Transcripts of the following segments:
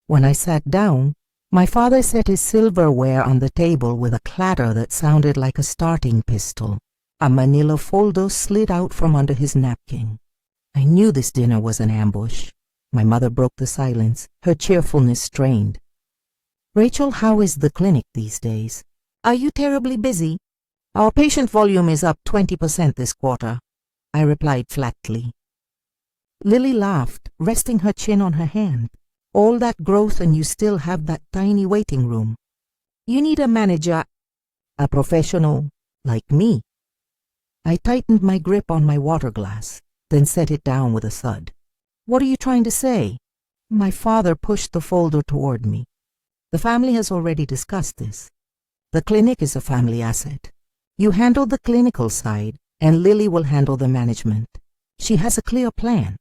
When I sat down, my father set his silverware on the table with a clatter that sounded like a starting pistol. A manila folder slid out from under his napkin. I knew this dinner was an ambush. My mother broke the silence, her cheerfulness strained. "Rachel, how is the clinic these days? Are you terribly busy?" "Our patient volume is up 20% this quarter," I replied flatly. Lily laughed, resting her chin on her hand. "All that growth and you still have that tiny waiting room. You need a manager, a professional like me." I tightened my grip on my water glass, then set it down with a thud. "What are you trying to say?" My father pushed the folder toward me. "The family has already discussed this. The clinic is a family asset. You handle the clinical side, and Lily will handle the management. She has a clear plan."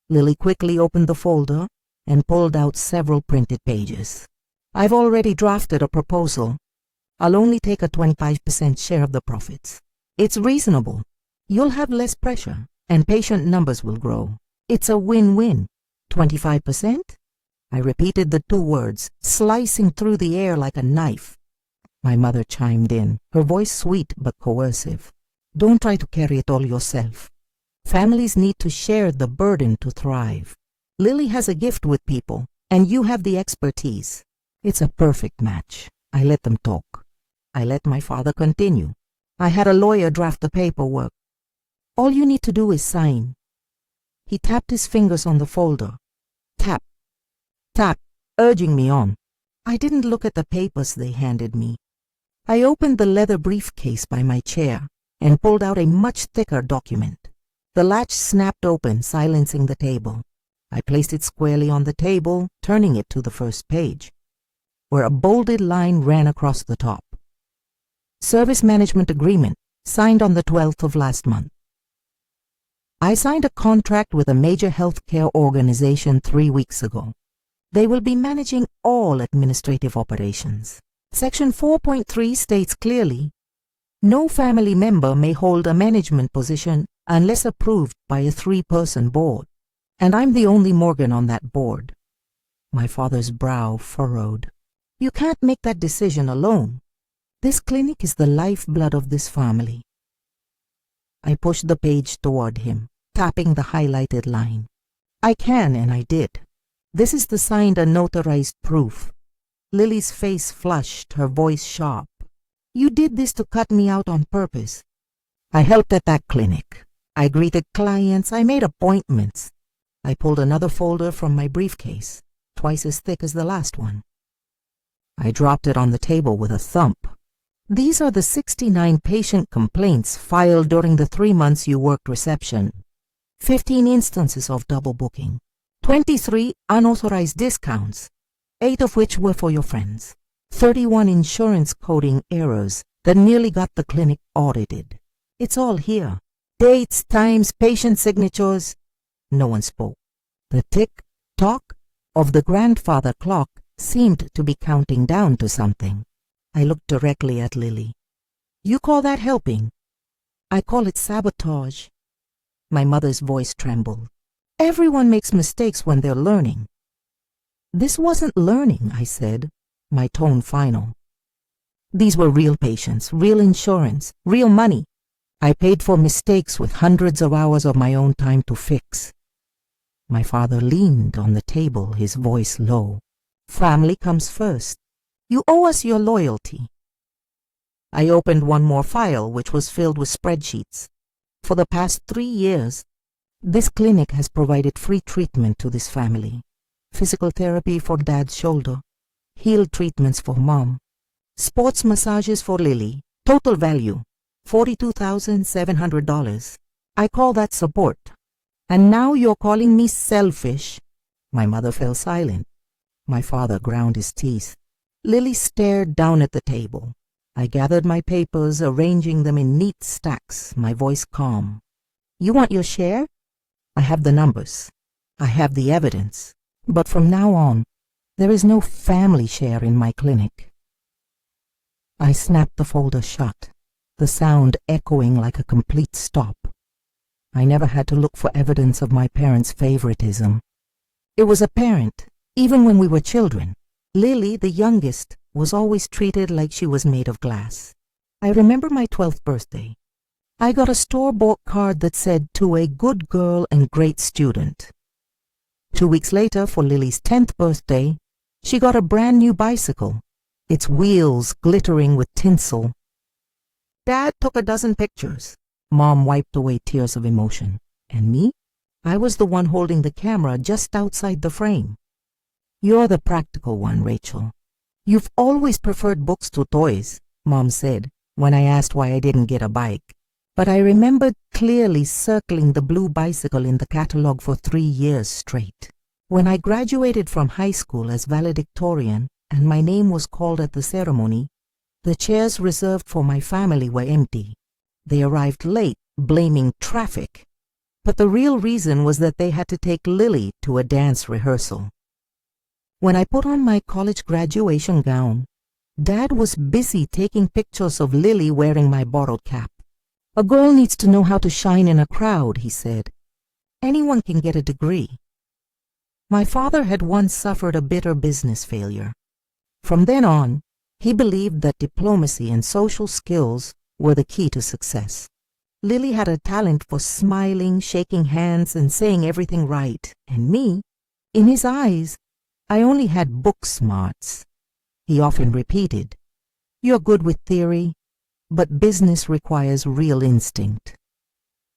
Lily quickly opened the folder and pulled out several printed pages. "I've already drafted a proposal. I'll only take a 25% share of the profits. It's reasonable. You'll have less pressure, and patient numbers will grow. It's a win-win. 25%? I repeated the two words, slicing through the air like a knife. My mother chimed in, her voice sweet but coercive. "Don't try to carry it all yourself. Families need to share the burden to thrive. Lily has a gift with people, and you have the expertise. It's a perfect match." I let them talk. I let my father continue. "I had a lawyer draft the paperwork. All you need to do is sign." He tapped his fingers on the folder. Tap, tap, urging me on. I didn't look at the papers they handed me. I opened the leather briefcase by my chair and pulled out a much thicker document. The latch snapped open, silencing the table. I placed it squarely on the table, turning it to the first page, where a bolded line ran across the top. "Service Management Agreement, signed on the 12th of last month." I signed a contract with a major healthcare organization 3 weeks ago. They will be managing all administrative operations. Section 4.3 states clearly, "No family member may hold a management position unless approved by a 3-person board. And I'm the only Morgan on that board." My father's brow furrowed. "You can't make that decision alone. This clinic is the lifeblood of this family." I pushed the page toward him, tapping the highlighted line. "I can, and I did. This is the signed and notarized proof." Lily's face flushed, her voice sharp. "You did this to cut me out on purpose." "I helped at that clinic. I greeted clients. I made appointments." I pulled another folder from my briefcase, twice as thick as the last one. I dropped it on the table with a thump. "These are the 69 patient complaints filed during the 3 months you worked reception. 15 instances of double booking. 23 unauthorized discounts, 8 of which were for your friends. 31 insurance coding errors that nearly got the clinic audited. It's all here. Dates, times, patient signatures." No one spoke. The tick-tock of the grandfather clock seemed to be counting down to something. I looked directly at Lily. "You call that helping?" "I call it sabotage." My mother's voice trembled. "Everyone makes mistakes when they're learning." "This wasn't learning," I said, my tone final. "These were real patients, real insurance, real money. I paid for mistakes with hundreds of hours of my own time to fix." My father leaned on the table, his voice low. "Family comes first. You owe us your loyalty." I opened one more file, which was filled with spreadsheets. For the past 3 years, this clinic has provided free treatment to this family. Physical therapy for Dad's shoulder, heel treatments for Mom, sports massages for Lily. Total value, $42,700. I call that support. And now you're calling me selfish." My mother fell silent. My father ground his teeth. Lily stared down at the table. I gathered my papers, arranging them in neat stacks, my voice calm. "You want your share? I have the numbers. I have the evidence. But from now on, there is no family share in my clinic." I snapped the folder shut, the sound echoing like a complete stop. I never had to look for evidence of my parents' favoritism. It was apparent. Even when we were children, Lily, the youngest, was always treated like she was made of glass. I remember my 12th birthday. I got a store-bought card that said, "To a good girl and great student." 2 weeks later, for Lily's 10th birthday, she got a brand new bicycle, its wheels glittering with tinsel. Dad took a dozen pictures. Mom wiped away tears of emotion. And me? I was the one holding the camera just outside the frame. "You're the practical one, Rachel. You've always preferred books to toys," Mom said when I asked why I didn't get a bike. But I remembered clearly circling the blue bicycle in the catalog for 3 years straight. When I graduated from high school as valedictorian and my name was called at the ceremony, the chairs reserved for my family were empty. They arrived late, blaming traffic. But the real reason was that they had to take Lily to a dance rehearsal. When I put on my college graduation gown, Dad was busy taking pictures of Lily wearing my borrowed cap. "A girl needs to know how to shine in a crowd," he said. "Anyone can get a degree." My father had once suffered a bitter business failure. From then on, he believed that diplomacy and social skills were the key to success. Lily had a talent for smiling, shaking hands, and saying everything right, and me, in his eyes, I only had book smarts. He often repeated, "You're good with theory, but business requires real instinct."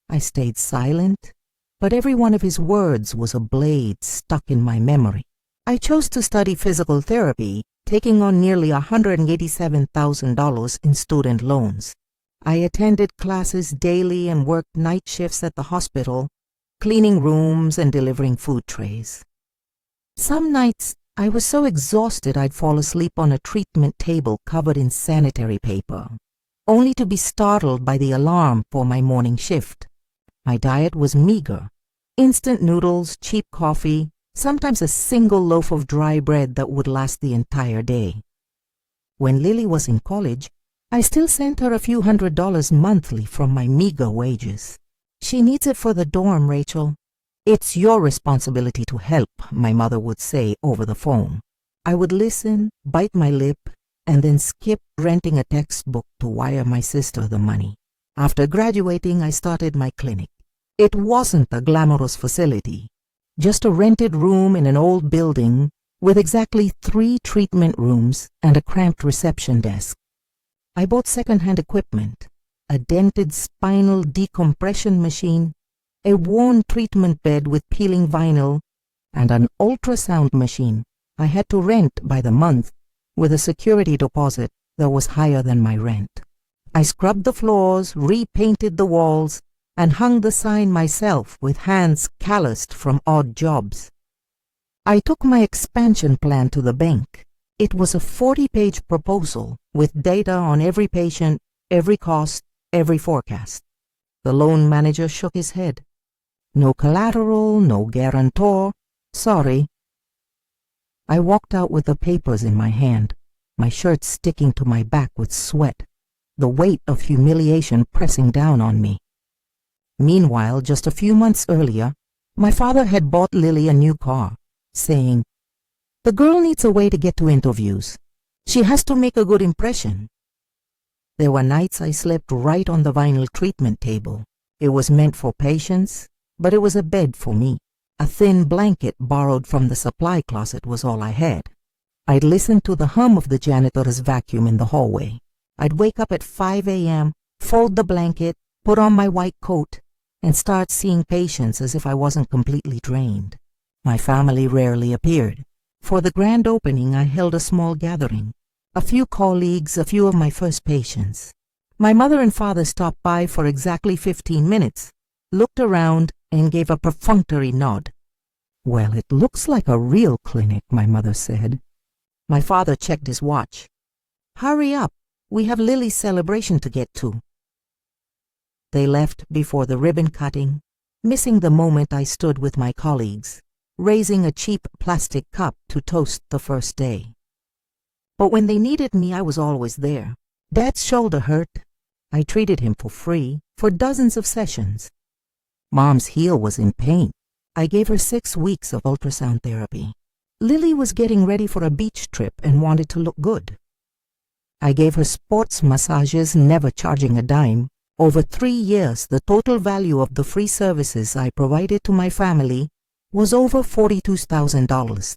I stayed silent, but every one of his words was a blade stuck in my memory. I chose to study physical therapy, taking on nearly $187,000 in student loans. I attended classes daily and worked night shifts at the hospital, cleaning rooms and delivering food trays. Some nights, I was so exhausted I'd fall asleep on a treatment table covered in sanitary paper, only to be startled by the alarm for my morning shift. My diet was meager: instant noodles, cheap coffee, sometimes a single loaf of dry bread that would last the entire day. When Lily was in college, I still sent her a few $100s monthly from my meager wages. "She needs it for the dorm, Rachel. It's your responsibility to help," my mother would say over the phone. I would listen, bite my lip, and then skip renting a textbook to wire my sister the money. After graduating, I started my clinic. It wasn't a glamorous facility, just a rented room in an old building with exactly 3 treatment rooms and a cramped reception desk. I bought second-hand equipment: a dented spinal decompression machine, a worn treatment bed with peeling vinyl, and an ultrasound machine I had to rent by the month with a security deposit that was higher than my rent. I scrubbed the floors, repainted the walls, and hung the sign myself with hands calloused from odd jobs. I took my expansion plan to the bank. It was a 40-page proposal with data on every patient, every cost, every forecast. The loan manager shook his head. "No collateral, no guarantor. Sorry." I walked out with the papers in my hand, my shirt sticking to my back with sweat, the weight of humiliation pressing down on me. Meanwhile, just a few months earlier, my father had bought Lily a new car, saying, "The girl needs a way to get to interviews. She has to make a good impression." There were nights I slept right on the vinyl treatment table. It was meant for patients, but it was a bed for me. A thin blanket borrowed from the supply closet was all I had. I'd listen to the hum of the janitor's vacuum in the hallway. I'd wake up at 5 a.m., fold the blanket, put on my white coat, and start seeing patients as if I wasn't completely drained. My family rarely appeared. For the grand opening, I held a small gathering. A few colleagues, a few of my first patients. My mother and father stopped by for exactly 15 minutes, looked around, and gave a perfunctory nod. "Well, it looks like a real clinic," my mother said. My father checked his watch. "Hurry up, we have Lily's celebration to get to." They left before the ribbon cutting, missing the moment I stood with my colleagues, raising a cheap plastic cup to toast the first day. But when they needed me, I was always there. Dad's shoulder hurt. I treated him for free for dozens of sessions. Mom's heel was in pain. I gave her 6 weeks of ultrasound therapy. Lily was getting ready for a beach trip and wanted to look good. I gave her sports massages, never charging a dime. Over 3 years, the total value of the free services I provided to my family was over $42,000.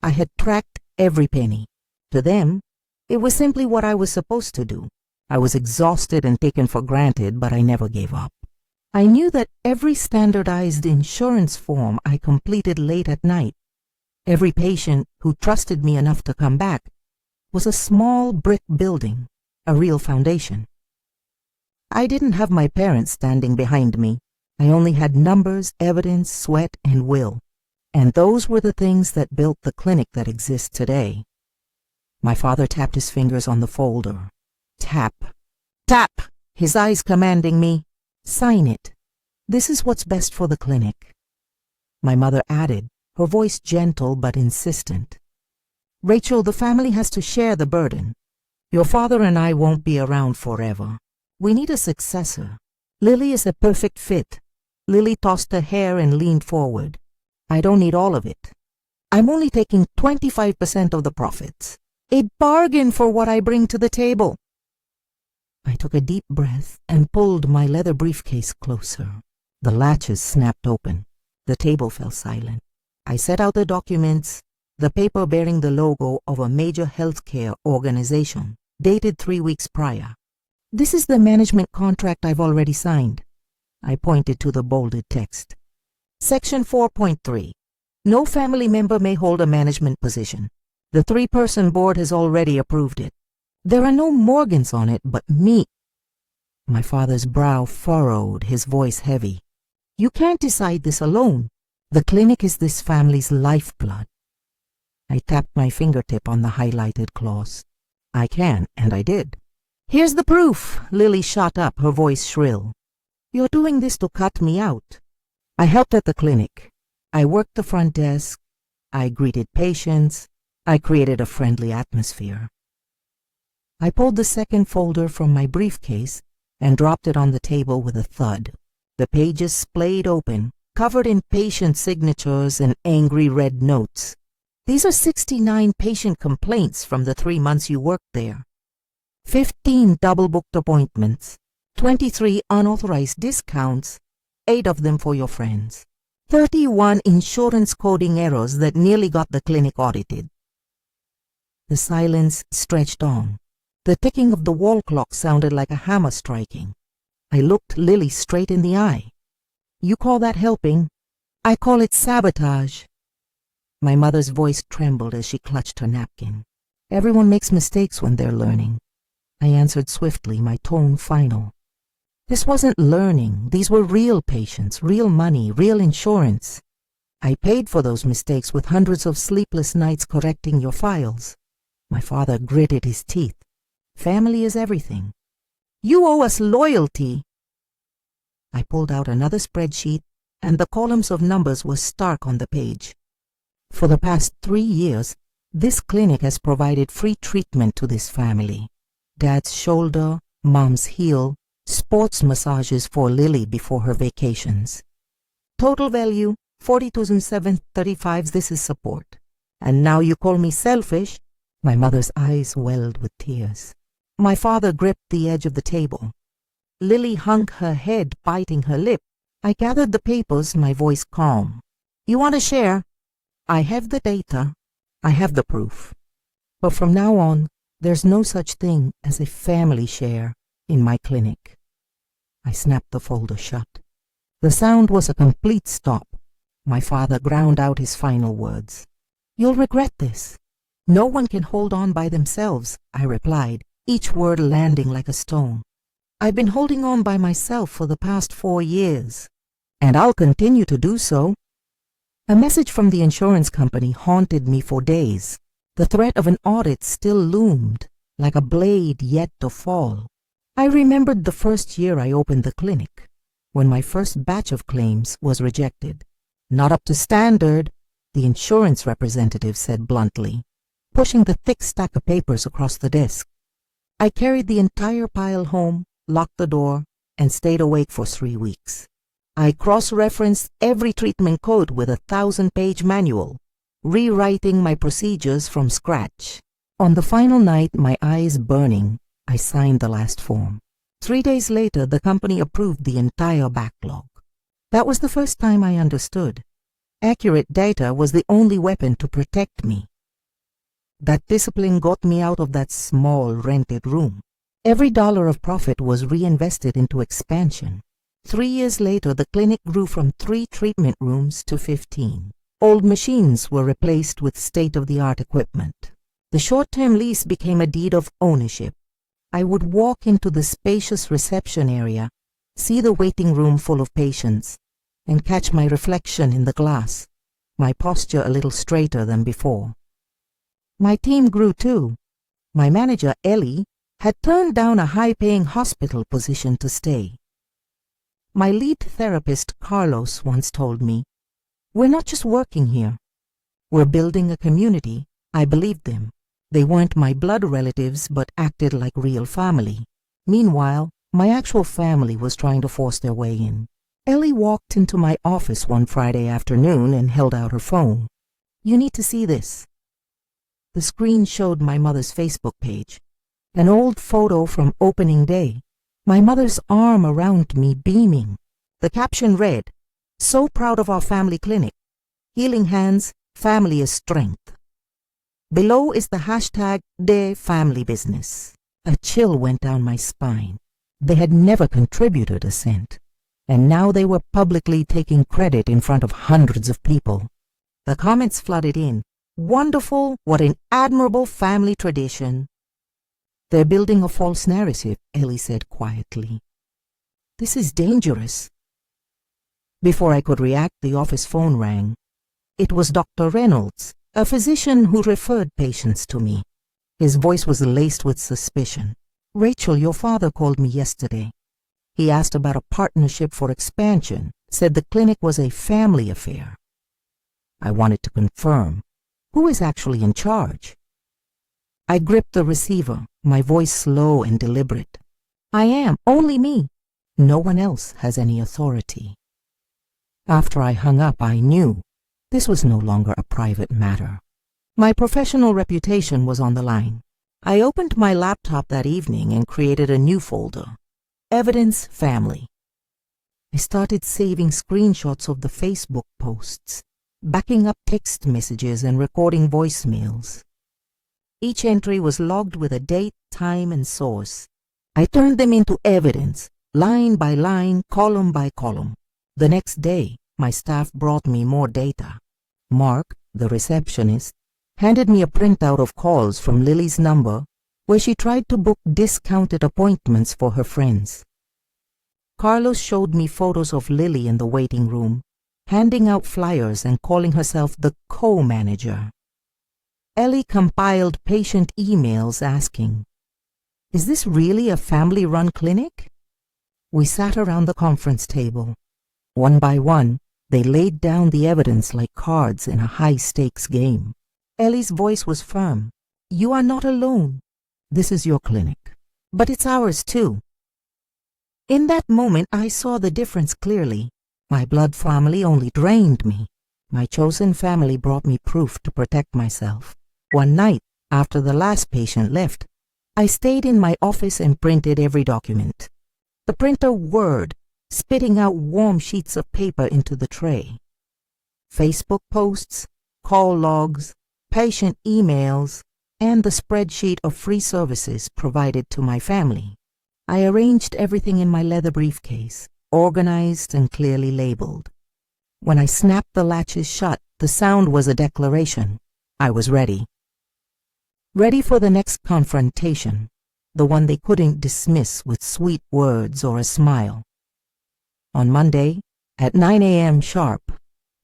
I had tracked every penny. To them, it was simply what I was supposed to do. I was exhausted and taken for granted, but I never gave up. I knew that every standardized insurance form I completed late at night, every patient who trusted me enough to come back, was a small brick building, a real foundation. I didn't have my parents standing behind me. I only had numbers, evidence, sweat, and will. And those were the things that built the clinic that exists today. My father tapped his fingers on the folder. Tap. Tap! His eyes commanding me. Sign it. This is what's best for the clinic. My mother added, her voice gentle but insistent. Rachel, the family has to share the burden. Your father and I won't be around forever. We need a successor. Lily is a perfect fit. Lily tossed her hair and leaned forward. I don't need all of it. I'm only taking 25% of the profits. A bargain for what I bring to the table. I took a deep breath and pulled my leather briefcase closer. The latches snapped open. The table fell silent. I set out the documents, the paper bearing the logo of a major healthcare organization, dated 3 weeks prior. This is the management contract I've already signed. I pointed to the bolded text. Section 4.3. No family member may hold a management position. The 3-person board has already approved it. There are no Morgans on it but me. My father's brow furrowed, his voice heavy. You can't decide this alone. The clinic is this family's lifeblood. I tapped my fingertip on the highlighted clause. I can, and I did. Here's the proof, Lily shot up, her voice shrill. You're doing this to cut me out. I helped at the clinic. I worked the front desk. I greeted patients. I created a friendly atmosphere. I pulled the second folder from my briefcase and dropped it on the table with a thud. The pages splayed open, covered in patient signatures and angry red notes. These are 69 patient complaints from the 3 months you worked there. 15 double-booked appointments, 23 unauthorized discounts, 8 of them for your friends. 31 insurance coding errors that nearly got the clinic audited. The silence stretched on. The ticking of the wall clock sounded like a hammer striking. I looked Lily straight in the eye. You call that helping? I call it sabotage. My mother's voice trembled as she clutched her napkin. Everyone makes mistakes when they're learning. I answered swiftly, my tone final. This wasn't learning. These were real patients, real money, real insurance. I paid for those mistakes with hundreds of sleepless nights correcting your files. My father gritted his teeth. Family is everything. You owe us loyalty. I pulled out another spreadsheet, and the columns of numbers were stark on the page. For the past 3 years, this clinic has provided free treatment to this family. Dad's shoulder, Mom's heel, sports massages for Lily before her vacations. Total value, $42,735. This is support. And now you call me selfish? My mother's eyes welled with tears. My father gripped the edge of the table. Lily hung her head, biting her lip. I gathered the papers, my voice calm. You want to share? I have the data. I have the proof. But from now on, there's no such thing as a family share in my clinic. I snapped the folder shut. The sound was a complete stop. My father ground out his final words. You'll regret this. No one can hold on by themselves, I replied, each word landing like a stone. I've been holding on by myself for the past 4 years, and I'll continue to do so. A message from the insurance company haunted me for days. The threat of an audit still loomed, like a blade yet to fall. I remembered the first year I opened the clinic, when my first batch of claims was rejected. Not up to standard, the insurance representative said bluntly, pushing the thick stack of papers across the desk. I carried the entire pile home, locked the door, and stayed awake for 3 weeks. I cross-referenced every treatment code with a 1,000-page manual. rewriting my procedures from scratch. On the final night, my eyes burning, I signed the last form. 3 days later, the company approved the entire backlog. That was the first time I understood. Accurate data was the only weapon to protect me. That discipline got me out of that small rented room. Every dollar of profit was reinvested into expansion. 3 years later, the clinic grew from 3 treatment rooms to 15. Old machines were replaced with state-of-the-art equipment. The short-term lease became a deed of ownership. I would walk into the spacious reception area, see the waiting room full of patients, and catch my reflection in the glass, my posture a little straighter than before. My team grew too. My manager, Ellie, had turned down a high-paying hospital position to stay. My lead therapist, Carlos, once told me, "We're not just working here. We're building a community." I believed them. They weren't my blood relatives, but acted like real family. Meanwhile, my actual family was trying to force their way in. Ellie walked into my office one Friday afternoon and held out her phone. "You need to see this." The screen showed my mother's Facebook page, an old photo from opening day, my mother's arm around me beaming. The caption read, "So proud of our family clinic. Healing hands, family is strength." Below is the hashtag #DeFamilyBusiness. A chill went down my spine. They had never contributed a cent, and now they were publicly taking credit in front of hundreds of people. The comments flooded in. "Wonderful, what an admirable family tradition." "They're building a false narrative," Ellie said quietly. "This is dangerous." Before I could react, the office phone rang. It was Dr. Reynolds, a physician who referred patients to me. His voice was laced with suspicion. "Rachel, your father called me yesterday. He asked about a partnership for expansion, said the clinic was a family affair." I wanted to confirm. Who is actually in charge? I gripped the receiver, my voice slow and deliberate. "I am, only me. No one else has any authority." After I hung up, I knew this was no longer a private matter. My professional reputation was on the line. I opened my laptop that evening and created a new folder, Evidence Family. I started saving screenshots of the Facebook posts, backing up text messages and recording voicemails. Each entry was logged with a date, time, and source. I turned them into evidence, line by line, column by column. The next day, my staff brought me more data. Mark, the receptionist, handed me a printout of calls from Lily's number where she tried to book discounted appointments for her friends. Carlos showed me photos of Lily in the waiting room, handing out flyers and calling herself the co-manager. Ellie compiled patient emails asking, "Is this really a family-run clinic?" We sat around the conference table. One by one, they laid down the evidence like cards in a high-stakes game. Ellie's voice was firm. "You are not alone. This is your clinic. But it's ours too." In that moment, I saw the difference clearly. My blood family only drained me. My chosen family brought me proof to protect myself. One night, after the last patient left, I stayed in my office and printed every document. The printer whirred, spitting out warm sheets of paper into the tray. Facebook posts, call logs, patient emails, and the spreadsheet of free services provided to my family. I arranged everything in my leather briefcase, organized and clearly labeled. When I snapped the latches shut, the sound was a declaration. I was ready. Ready for the next confrontation, the one they couldn't dismiss with sweet words or a smile. On Monday, at 9 a.m. sharp,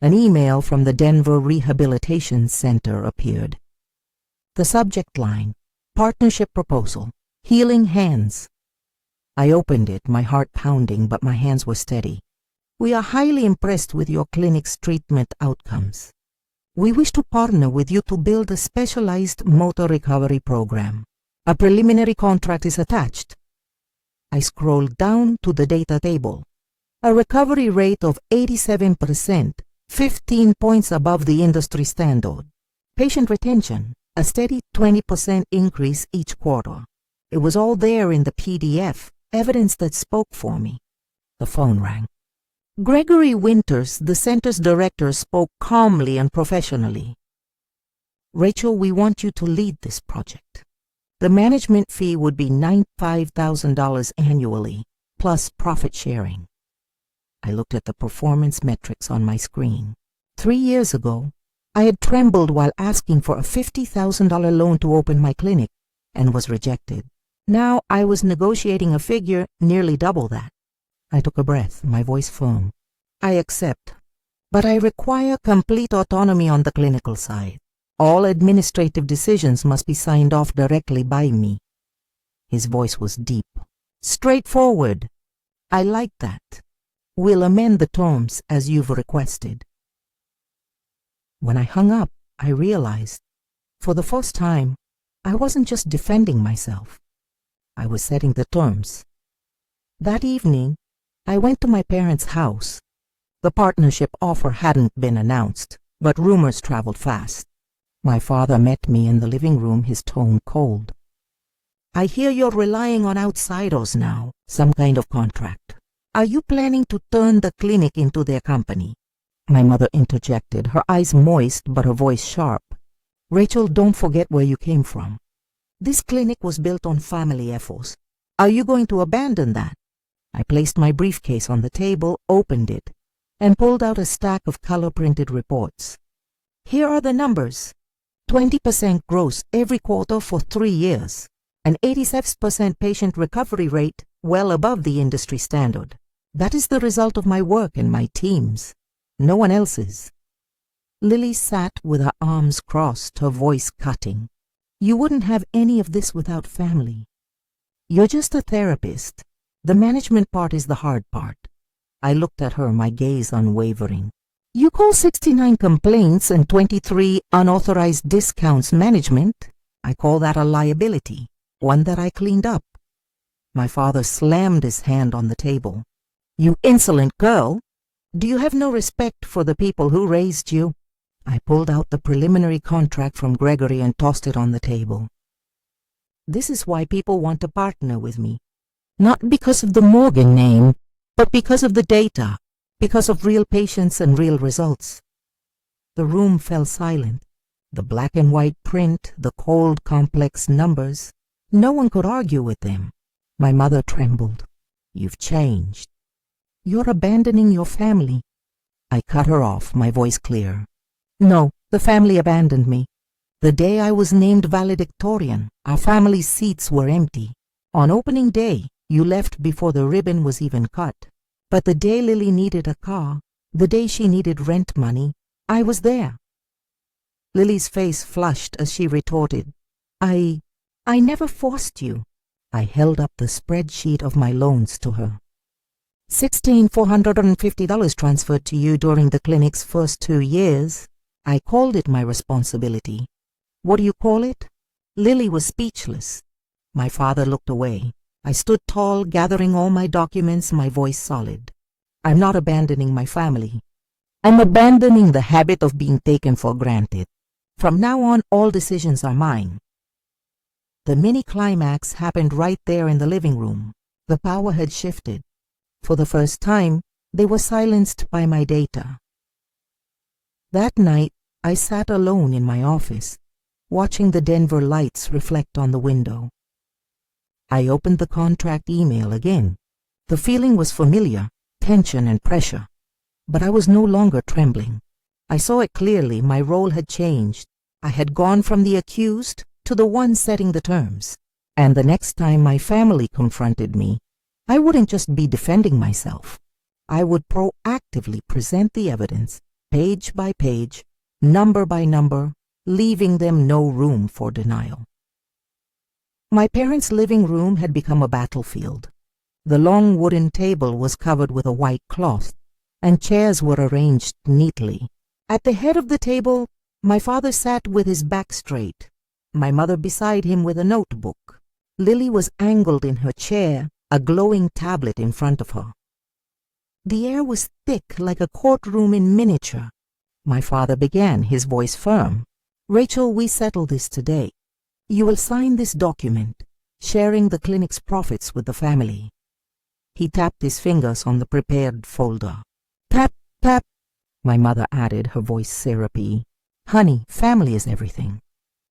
an email from the Denver Rehabilitation Center appeared. The subject line, Partnership Proposal, Healing Hands. I opened it, my heart pounding, but my hands were steady. "We are highly impressed with your clinic's treatment outcomes. We wish to partner with you to build a specialized motor recovery program. A preliminary contract is attached." I scrolled down to the data table. A recovery rate of 87%, 15 points above the industry standard. Patient retention, a steady 20% increase each quarter. It was all there in the PDF, evidence that spoke for me. The phone rang. Gregory Winters, the center's director, spoke calmly and professionally. Rachel, we want you to lead this project. The management fee would be $95,000 annually, plus profit sharing. I looked at the performance metrics on my screen. 3 years ago, I had trembled while asking for a $50,000 loan to open my clinic and was rejected. Now I was negotiating a figure nearly double that. I took a breath, my voice firm. I accept, but I require complete autonomy on the clinical side. All administrative decisions must be signed off directly by me. His voice was deep, straightforward. I like that. We'll amend the terms as you've requested. When I hung up, I realized, for the first time, I wasn't just defending myself. I was setting the terms. That evening, I went to my parents' house. The partnership offer hadn't been announced, but rumors traveled fast. My father met me in the living room, his tone cold. I hear you're relying on outsiders now, some kind of contract. Are you planning to turn the clinic into their company? My mother interjected, her eyes moist but her voice sharp. Rachel, don't forget where you came from. This clinic was built on family efforts. Are you going to abandon that? I placed my briefcase on the table, opened it, and pulled out a stack of color-printed reports. Here are the numbers. 20% gross every quarter for 3 years. An 87% patient recovery rate, well above the industry standard. That is the result of my work and my team's. No one else's. Lily sat with her arms crossed, her voice cutting. You wouldn't have any of this without family. You're just a therapist. The management part is the hard part. I looked at her, my gaze unwavering. You call 69 complaints and 23 unauthorized discounts management? I call that a liability, one that I cleaned up. My father slammed his hand on the table. You insolent girl! Do you have no respect for the people who raised you? I pulled out the preliminary contract from Gregory and tossed it on the table. This is why people want to partner with me. Not because of the Morgan name, but because of the data, because of real patients and real results. The room fell silent. The black and white print, the cold, complex numbers. No one could argue with them. My mother trembled. You've changed. You're abandoning your family. I cut her off, my voice clear. No, the family abandoned me. The day I was named valedictorian, our family's seats were empty. On opening day, you left before the ribbon was even cut. But the day Lily needed a car, the day she needed rent money, I was there. Lily's face flushed as she retorted, I never forced you. I held up the spreadsheet of my loans to her. $1,450 transferred to you during the clinic's first 2 years. I called it my responsibility. What do you call it? Lily was speechless. My father looked away. I stood tall, gathering all my documents, my voice solid. I'm not abandoning my family. I'm abandoning the habit of being taken for granted. From now on, all decisions are mine. The mini-climax happened right there in the living room. The power had shifted. For the first time, they were silenced by my data. That night, I sat alone in my office, watching the Denver lights reflect on the window. I opened the contract email again. The feeling was familiar, tension and pressure. But I was no longer trembling. I saw it clearly. My role had changed. I had gone from the accused to the one setting the terms. And the next time my family confronted me, I wouldn't just be defending myself. I would proactively present the evidence, page by page, number by number, leaving them no room for denial. My parents' living room had become a battlefield. The long wooden table was covered with a white cloth, and chairs were arranged neatly. At the head of the table, my father sat with his back straight, my mother beside him with a notebook. Lily was angled in her chair, a glowing tablet in front of her. The air was thick like a courtroom in miniature. My father began, his voice firm. Rachel, we settle this today. You will sign this document, sharing the clinic's profits with the family. He tapped his fingers on the prepared folder. Tap, tap, my mother added, her voice syrupy. Honey, family is everything.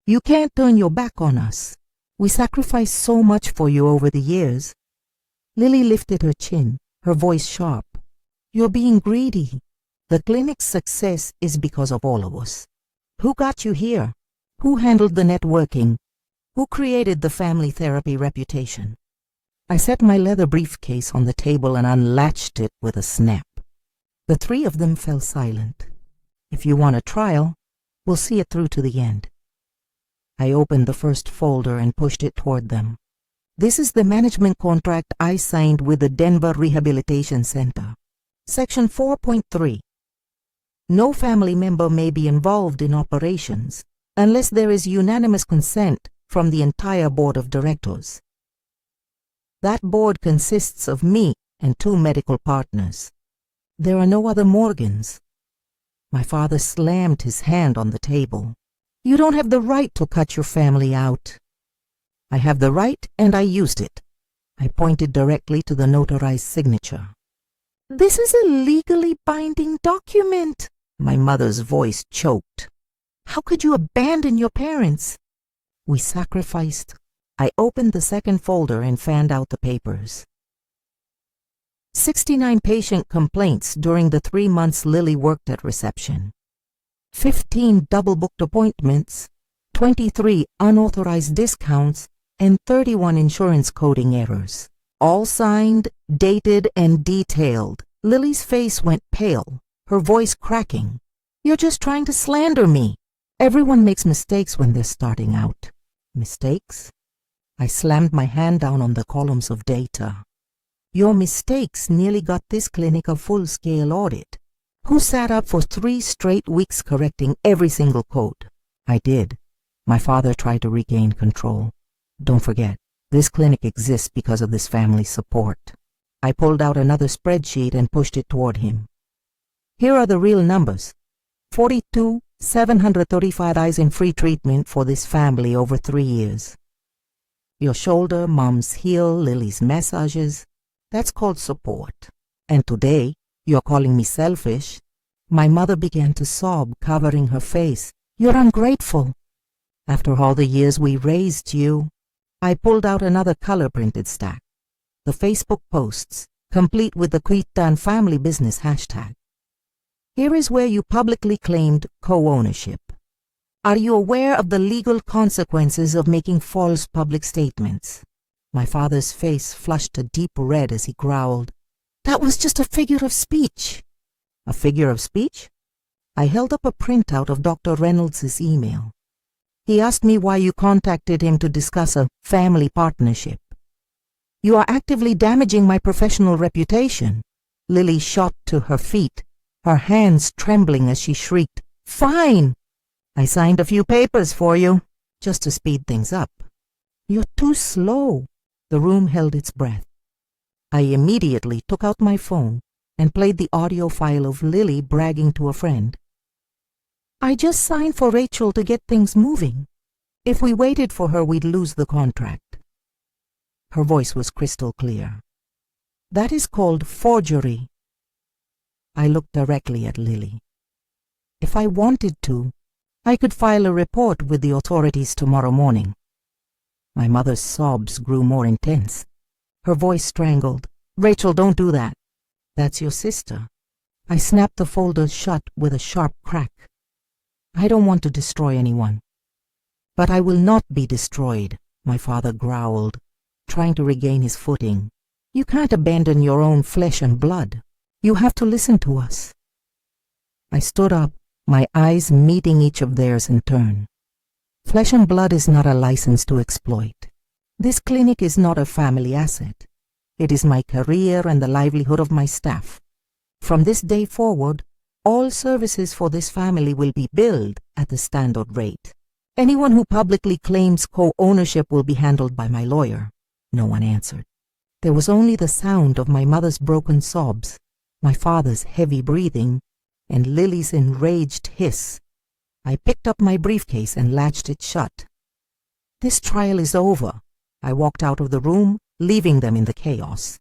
You can't turn your back on us. We sacrificed so much for you over the years. Lily lifted her chin, her voice sharp. You're being greedy. The clinic's success is because of all of us. Who got you here? Who handled the networking? Who created the family therapy reputation? I set my leather briefcase on the table and unlatched it with a snap. The three of them fell silent. If you want a trial, we'll see it through to the end. I opened the first folder and pushed it toward them. This is the management contract I signed with the Denver Rehabilitation Center. Section 4.3. No family member may be involved in operations unless there is unanimous consent from the entire board of directors. That board consists of me and 2 medical partners. There are no other Morgans. My father slammed his hand on the table. You don't have the right to cut your family out. I have the right, and I used it. I pointed directly to the notarized signature. This is a legally binding document. My mother's voice choked. How could you abandon your parents? We sacrificed. I opened the second folder and fanned out the papers. 69 patient complaints during the 3 months Lily worked at reception. 15 double-booked appointments, 23 unauthorized discounts, and 31 insurance coding errors. All signed, dated, and detailed. Lily's face went pale, her voice cracking. You're just trying to slander me. Everyone makes mistakes when they're starting out. Mistakes? I slammed my hand down on the columns of data. Your mistakes nearly got this clinic a full-scale audit. Who sat up for 3 straight weeks correcting every single code? I did. My father tried to regain control. Don't forget, this clinic exists because of this family's support. I pulled out another spreadsheet and pushed it toward him. Here are the real numbers. 42,735 eyes in free treatment for this family over 3 years. Your shoulder, Mom's heel, Lily's massages. That's called support. And today, you're calling me selfish. My mother began to sob, covering her face. You're ungrateful. After all the years we raised you. I pulled out another color-printed stack. The Facebook posts, complete with the Quitan family business hashtag. Here is where you publicly claimed co-ownership. Are you aware of the legal consequences of making false public statements? My father's face flushed a deep red as he growled. That was just a figure of speech. A figure of speech? I held up a printout of Dr. Reynolds' email. He asked me why you contacted him to discuss a family partnership. You are actively damaging my professional reputation. Lily shot to her feet, her hands trembling as she shrieked, Fine! I signed a few papers for you, just to speed things up. You're too slow. The room held its breath. I immediately took out my phone and played the audio file of Lily bragging to a friend. I just signed for Rachel to get things moving. If we waited for her, we'd lose the contract. Her voice was crystal clear. That is called forgery. I looked directly at Lily. If I wanted to, I could file a report with the authorities tomorrow morning. My mother's sobs grew more intense. Her voice strangled. Rachel, don't do that. That's your sister. I snapped the folder shut with a sharp crack. I don't want to destroy anyone. But I will not be destroyed, my father growled, trying to regain his footing. You can't abandon your own flesh and blood. You have to listen to us. I stood up, my eyes meeting each of theirs in turn. Flesh and blood is not a license to exploit. This clinic is not a family asset. It is my career and the livelihood of my staff. From this day forward, all services for this family will be billed at the standard rate. Anyone who publicly claims co-ownership will be handled by my lawyer. No one answered. There was only the sound of my mother's broken sobs, my father's heavy breathing, and Lily's enraged hiss. I picked up my briefcase and latched it shut. This trial is over. I walked out of the room, leaving them in the chaos.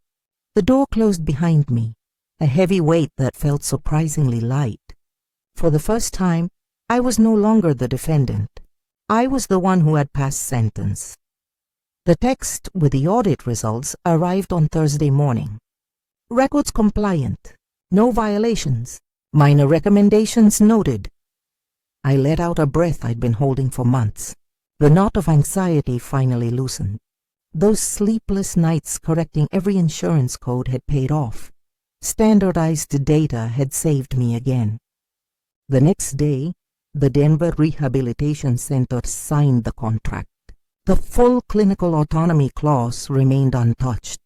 The door closed behind me, a heavy weight that felt surprisingly light. For the first time, I was no longer the defendant. I was the one who had passed sentence. The text with the audit results arrived on Thursday morning. Records compliant. No violations. Minor recommendations noted. I let out a breath I'd been holding for months. The knot of anxiety finally loosened. Those sleepless nights correcting every insurance code had paid off. Standardized data had saved me again. The next day, the Denver Rehabilitation Center signed the contract. The full clinical autonomy clause remained untouched.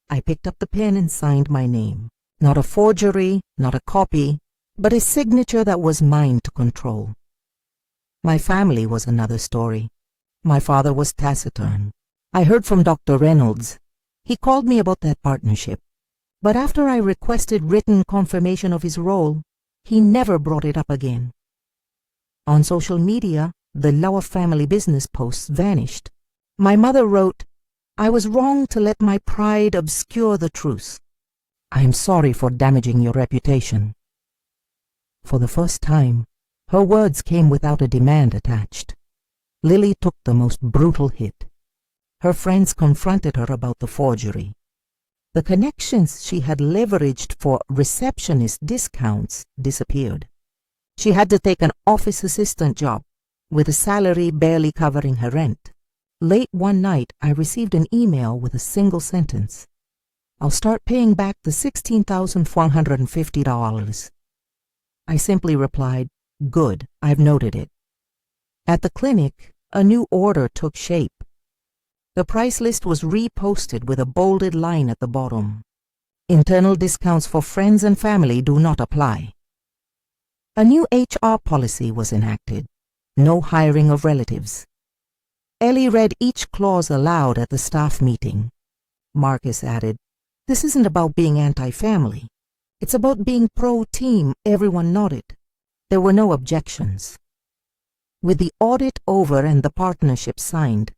I picked up the pen and signed my name. Not a forgery, not a copy, but a signature that was mine to control. My family was another story. My father was taciturn. I heard from Dr. Reynolds. He called me about that partnership. But after I requested written confirmation of his role, he never brought it up again. On social media, the Lauer family business posts vanished. My mother wrote, "I was wrong to let my pride obscure the truth. I am sorry for damaging your reputation." For the first time, her words came without a demand attached. Lily took the most brutal hit. Her friends confronted her about the forgery. The connections she had leveraged for receptionist discounts disappeared. She had to take an office assistant job, with a salary barely covering her rent. Late one night, I received an email with a single sentence. "I'll start paying back the $16,450. I simply replied, "Good, I've noted it." At the clinic, a new order took shape. The price list was reposted with a bolded line at the bottom. "Internal discounts for friends and family do not apply." A new HR policy was enacted. No hiring of relatives. Ellie read each clause aloud at the staff meeting. Marcus added, "This isn't about being anti-family. It's about being pro-team." Everyone nodded. There were no objections. With the audit over and the partnership signed,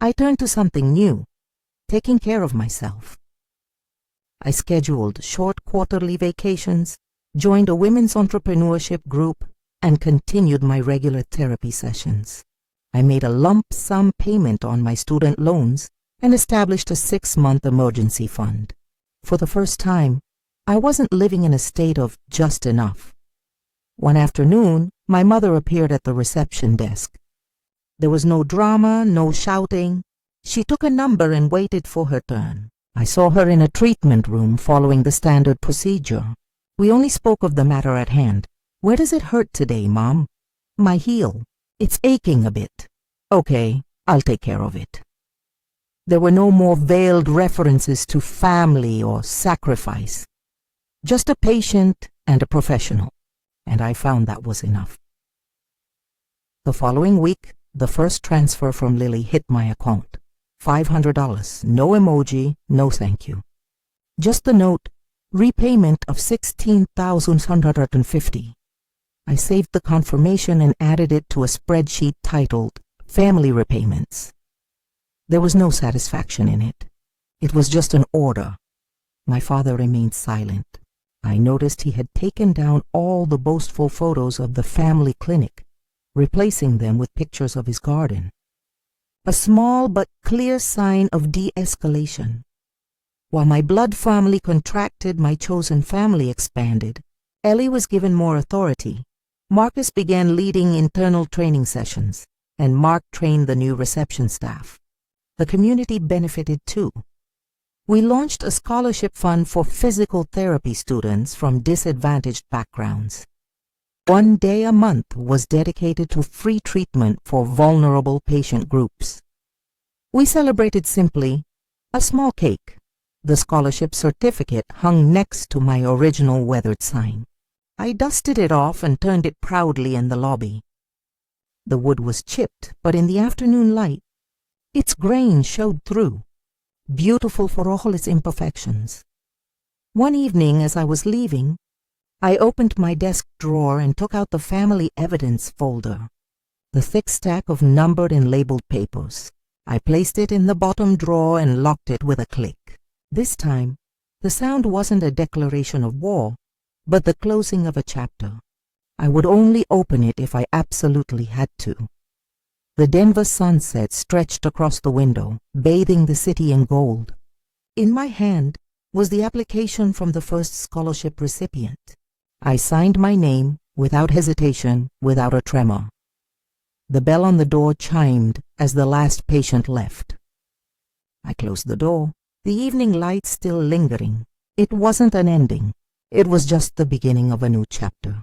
I turned to something new, taking care of myself. I scheduled short quarterly vacations, joined a women's entrepreneurship group, and continued my regular therapy sessions. I made a lump sum payment on my student loans and established a 6-month emergency fund. For the first time, I wasn't living in a state of just enough. One afternoon, my mother appeared at the reception desk. There was no drama, no shouting. She took a number and waited for her turn. I saw her in a treatment room following the standard procedure. We only spoke of the matter at hand. "Where does it hurt today, Mom?" "My heel. It's aching a bit." "Okay, I'll take care of it." There were no more veiled references to family or sacrifice. Just a patient and a professional, and I found that was enough. The following week, the first transfer from Lily hit my account. $500, no emoji, no thank you. Just the note, repayment of $16,150. I saved the confirmation and added it to a spreadsheet titled Family Repayments. There was no satisfaction in it. It was just an order. My father remained silent. I noticed he had taken down all the boastful photos of the family clinic, replacing them with pictures of his garden. A small but clear sign of de-escalation. While my blood family contracted, my chosen family expanded. Ellie was given more authority. Marcus began leading internal training sessions, and Mark trained the new reception staff. The community benefited too. We launched a scholarship fund for physical therapy students from disadvantaged backgrounds. 1 day a month was dedicated to free treatment for vulnerable patient groups. We celebrated simply, a small cake. The scholarship certificate hung next to my original weathered sign. I dusted it off and turned it proudly in the lobby. The wood was chipped, but in the afternoon light, its grain showed through, beautiful for all its imperfections. One evening as I was leaving, I opened my desk drawer and took out the family evidence folder, the thick stack of numbered and labeled papers. I placed it in the bottom drawer and locked it with a click. This time, the sound wasn't a declaration of war, but the closing of a chapter. I would only open it if I absolutely had to. The Denver sunset stretched across the window, bathing the city in gold. In my hand was the application from the first scholarship recipient. I signed my name without hesitation, without a tremor. The bell on the door chimed as the last patient left. I closed the door, the evening light still lingering. It wasn't an ending. It was just the beginning of a new chapter.